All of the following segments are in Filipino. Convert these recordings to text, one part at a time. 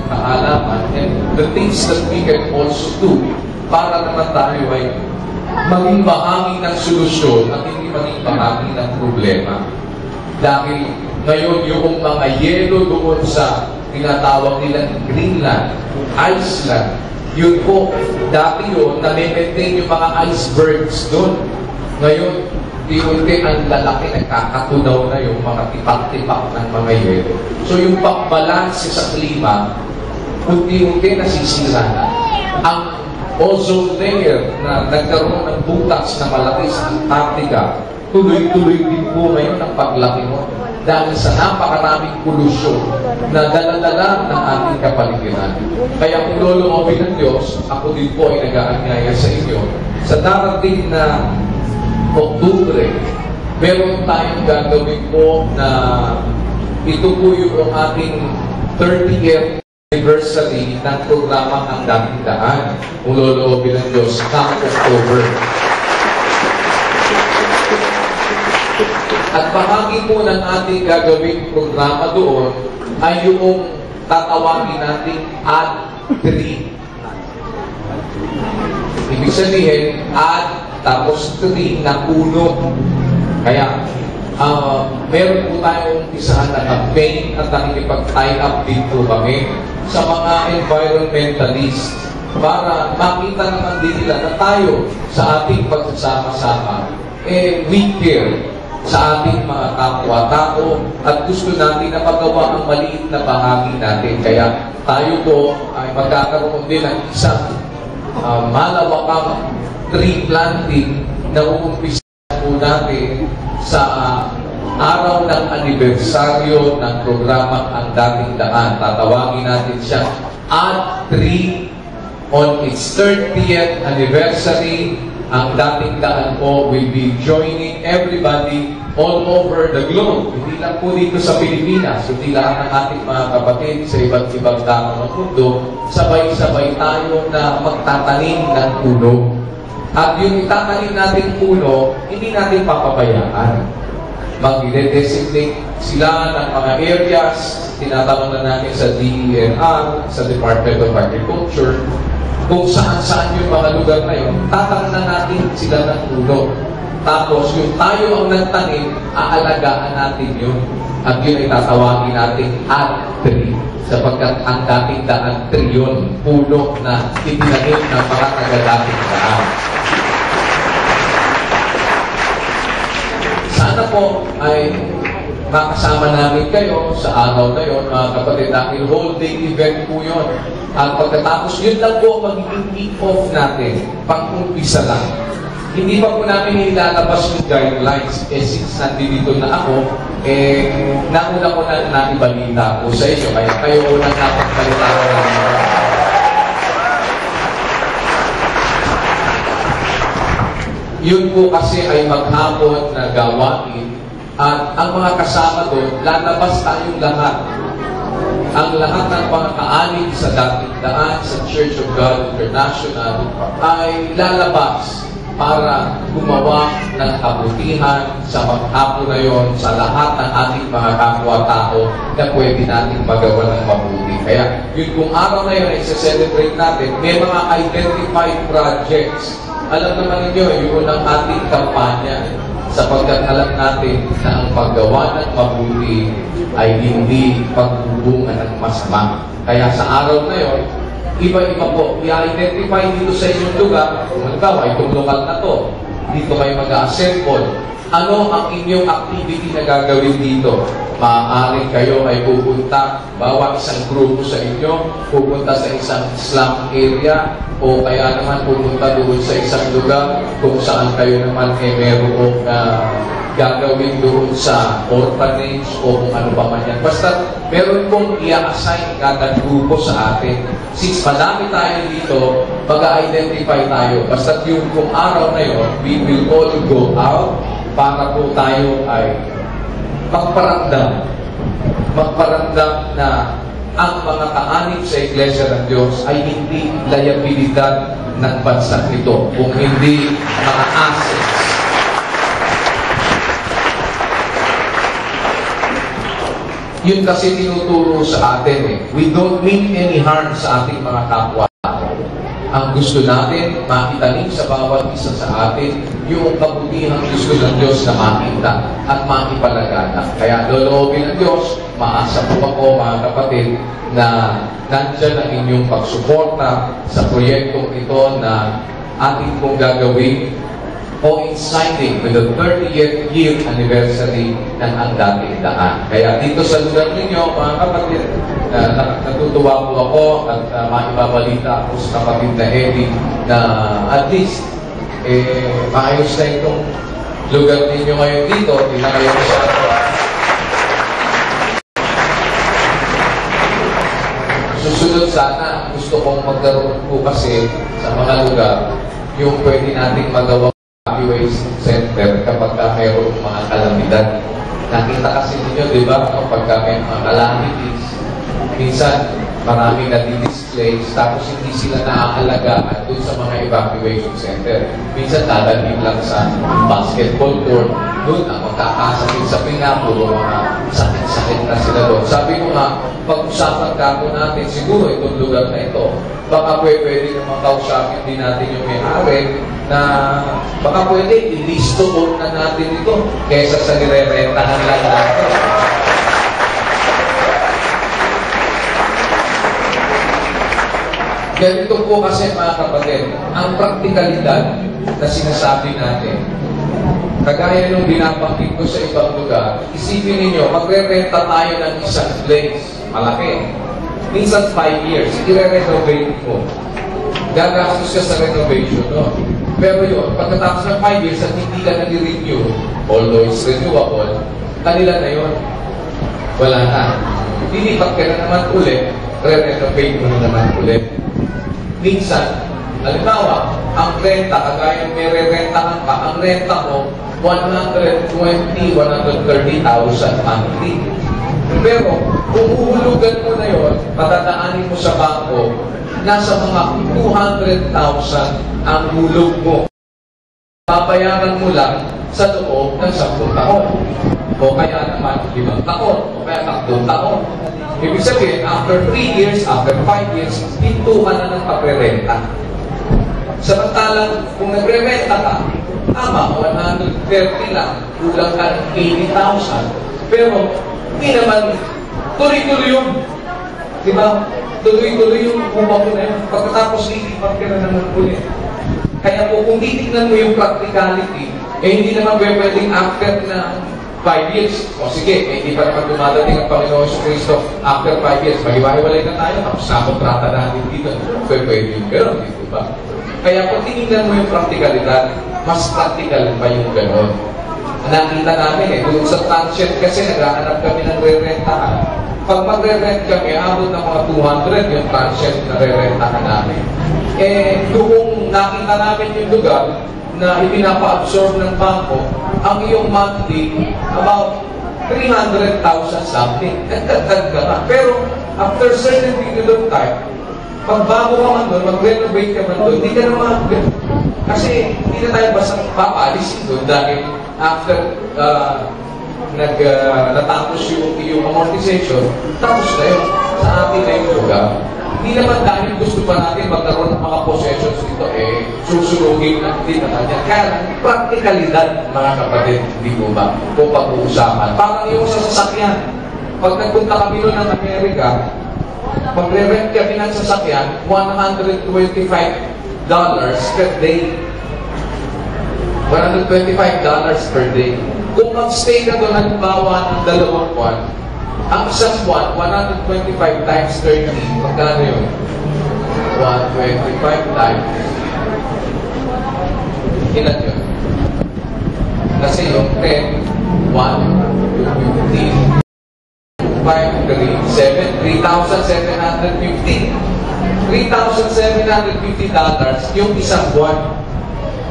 kaalaman, and the things that we can also do para naman tayo ay maging bahagi ng solusyon at hindi maging bahagi ng problema. Dahil ngayon yung mga yelo doon sa tinatawag nilang Greenland, Iceland, yun po, dati yun, na-maintain yung mga icebergs doon. Ngayon, unti-unti ang lalaki, nagkakatunaw na yung mga tipak-tipak ng mga yelo. So yung pagbalanse sa klima, unti-unti nasisira na. Ang ozone layer na nagkaroon ng butas na malaki sa Antarctica, tuloy-tuloy din po ngayon ang paglaki mo dahil sa napakaraming polusyon na dala-dala ng ating kapaligiran. Kaya kung loloobin ng Diyos, ako din po ay nag-aanyaya sa inyo. Sa darating na Oktubre, meron tayong gagawin po na ito po yung ating 30th anniversary ng programa Ang Dating Daan. Kung loloobin ng Diyos, ng October. At bahagi po ng ating gagawing programa doon ay yung tatawagin natin Add 3. Ibig sabihin, add tapos 3 na puno. Kaya, meron po tayong isahan na campaign at nakikipag-tie up din po kami sa mga environmentalists para makita naman din nila na tayo sa ating pagsasama-sama, we care sa ating mga kapwa-tao at gusto natin na paggawa ang maliit na bahagi natin. Kaya tayo po ay magkakaroon din ng isang malawakang tree planting na uumpisa po natin sa araw ng anibersaryo ng programa Ang Dating Daan. Tatawagin natin siya Add 3 on its 30th anniversary. Ang Dating Daan po will be joining everybody all over the globe. Hindi lang po dito sa Pilipinas, hindi lahat ng ating mga kapatid sa iba't ibang dako ng mundo, sabay-sabay tayo na magtatanim ng puno. At yung itatanim natin puno, hindi natin papabayaan. Mag-designate sila ng mga areas, tinatanong na natin sa DENR, sa Department of Agriculture, kung saan-saan yung mga lugar na yun, tatanong na natin sila ng puno. Tapos, yung tayo ang nagtanim, aalagaan natin yun. At yun ay tatawagin natin Add 3. Sapagkat ang Dating Daan 3 yun, puno na itinanim ng mga taga-dating daan. Sana po ay makasama namin kayo sa araw na yun, mga kapatid, dahil whole day event po yun. At pagkatapos, yun lang po magiging kick-off natin, pang-umpisa lang. Hindi pa po namin ilalabas yung guidelines. Since nandito na ako, nauna ko na naibalita po sa inyo. Kaya kayo unang napagbalita ko na yun po kasi ay maghapon na gawain. At ang mga kasama doon, lalabas tayong lahat. Ang lahat ng mga kaanin sa Dating Daan, sa Church of God International, ay lalabas para gumawa ng kabutihan sa maghapon na yon sa lahat ng ating mga kapwa-tao na pwede natin magawa ng mabuti. Kaya yun kung araw na yun ay celebrate natin, may mga identified projects. Alam naman ninyo, yun ang ating kampanya sapagkat alam natin na ang paggawa ng mabuti ay hindi pagbubunga ng masama. Kaya sa araw na yon, iba-iba po, i-identify dito sa inyong lugar. Halimbawa, itong lokal na to, dito kayo mag-assemble. Ano ang inyong activity na gagawin dito? Maaaring kayo ay pupunta, bawa isang grupo sa inyo, pupunta sa isang slum area, o kaya naman pupunta doon sa isang lugar kung saan kayo naman merong gagawin doon sa orphanage o kung ano pa man yan. Basta meron pong i-assign kada grupo sa atin. Since madami tayo dito, mag-identify tayo. Basta yung kung araw na yun, we will all go out para po tayo ay magparamdam na ang mga kaanib sa Iglesia ng Diyos ay hindi liabilidad ng bansa ito, kung hindi mga assets. Yun kasi tinuturo sa atin eh. We don't mean any harm sa ating mga kapwa. Ang gusto natin, makitanim sa bawat isa sa atin, yung kabutihang gusto ng Diyos na makita at maipalagana. Kaya loloobin ng Diyos, maasa po ako mga kapatid, na nandyan ang inyong pagsuporta sa proyektong ito na ating pong gagawin coinciding with the 30th year anniversary ng Ang Dating Daan. Kaya dito sa lugar ninyo, mga kapatid, natutuwa po ako at maibabalita ako sa kapatid na Eddie na at least maayos na itong lugar ninyo ngayon dito. Tinayos sa susunod sana, gusto kong magkaroon po kasi sa mga lugar yung pwede nating magawa evacuation center kapag mayroong mga kalamidad. Nakita kasi ninyo, di ba, kapag may mga calamities, minsan maraming nadi-display, tapos hindi sila naaalagaan doon sa mga evacuation center. Minsan dadalhin lang sa basketball court, doon ang magkakasakit sa pinapuro, mga sakit-sakit na sila doon. Sabi ko nga, pag-usapan kako natin, siguro itong lugar na ito, baka pwede naman kausapin din natin yung may-ari na baka pwede i-listo na natin ito kaysa sa nire-rentahan lang natin. Ganito po kasi mga kapatid, ang praktikalidad na sinasabi natin, kagaya nung binabanggit ko sa ibang lugar, isipin ninyo, magre-renta tayo ng isang place, malaki. Minsan 5 years, i-renovate mo. Gagastos ka sa renovation, no? Pero yun, pagkatapos ng 5 years at hindi ka nag-renew, although it's renewable, kanila na yun. Wala na. Lilipat ka na naman ulit, re-renovate mo na naman ulit. Minsan, halimbawa, ang renta, kagaya may re-rentahan ka, ang renta mo, 120,000, 130,000 monthly. Pero, kung uhulugan mo na yun, patadaanin mo sa bangko, nasa mga 200,000 ang hulog mo. Papayaran mo lang sa loob ng 10 taon. O kaya naman 5 taon. O kaya 3 taon. Ibig sabihin, after 3 years, after 5 years, hinto ka na ng pagre-renta. Samantalang, kung nagre-renta ka, tama, 130 lang, kulang ka ng 80,000. Pero, hindi naman, tuloy-tuloy yun. Diba? Tuloy-tuloy yung kumpa mo na yun. Pagkatapos, ilipat ka na naman ulit. Kaya po, kung titignan mo yung practicality, hindi naman pwedeng after na 5 years. O sige, hindi pa naman dumadating ang Panginoon sa Kristo after 5 years. Maghiwa-hiwalay na tayo, tapos nakontrata natin dito. Pwede yung gano'n, dito ba? Kaya kung tinignan mo yung practicalidad, mas practical pa yung gano'n. Nakita namin doon sa transient kasi naghahanap kami ng re-rentahan. Pag magre-rent kami, abot ng mga 200 yung transient na re-rentahan namin. Doon nakita namin yung lugar na ipinapa-absorb ng bangko, ang iyong monthly, about 300,000 something. Nagdagdag ka na. Pero, after certain period of time, pag bago ka man doon, mag-renovate ka man doon, hindi ka naman kasi hindi na tayo basta papaalisin doon dahil after natapos yung amortization, tapos na yun sa atin na yung lugar. Hindi naman dahil gusto pa natin magkaroon ng mga possessions dito, susunugin na hindi naman yan. Kaya, praktikalidad, mga kapatid, hindi po ba? Kung pag-uusapan. Parang yung sa sasakyan. Pag nagpunta kami noon ng Amerika, magre-rent kami ng sasakyan, $125 per day. $125 per day. Kung mag-stay ka doon, halimbawa ng 2 buwan, ang isang buwan, 125 times 30, magkano yun? 125 times. Ilan yun? Kasi yung 10, 1, 2, 15, 5, 3, 7, $3,750. $3,750 yung isang buwan.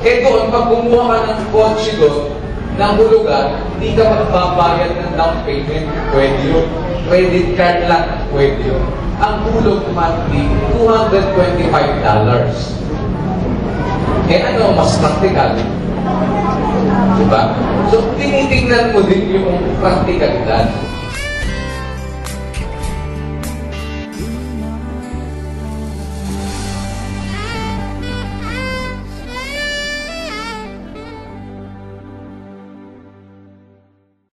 Doon, pag kumuha ka ng kotse doon, ng hulugan, hindi ka magbabayad ng down payment. Pwede yun. Credit card lang, pwede yun. Ang hulog monthly, $225. Ano, mas practical. Diba? So, tinitingnan mo din yung practicalidad.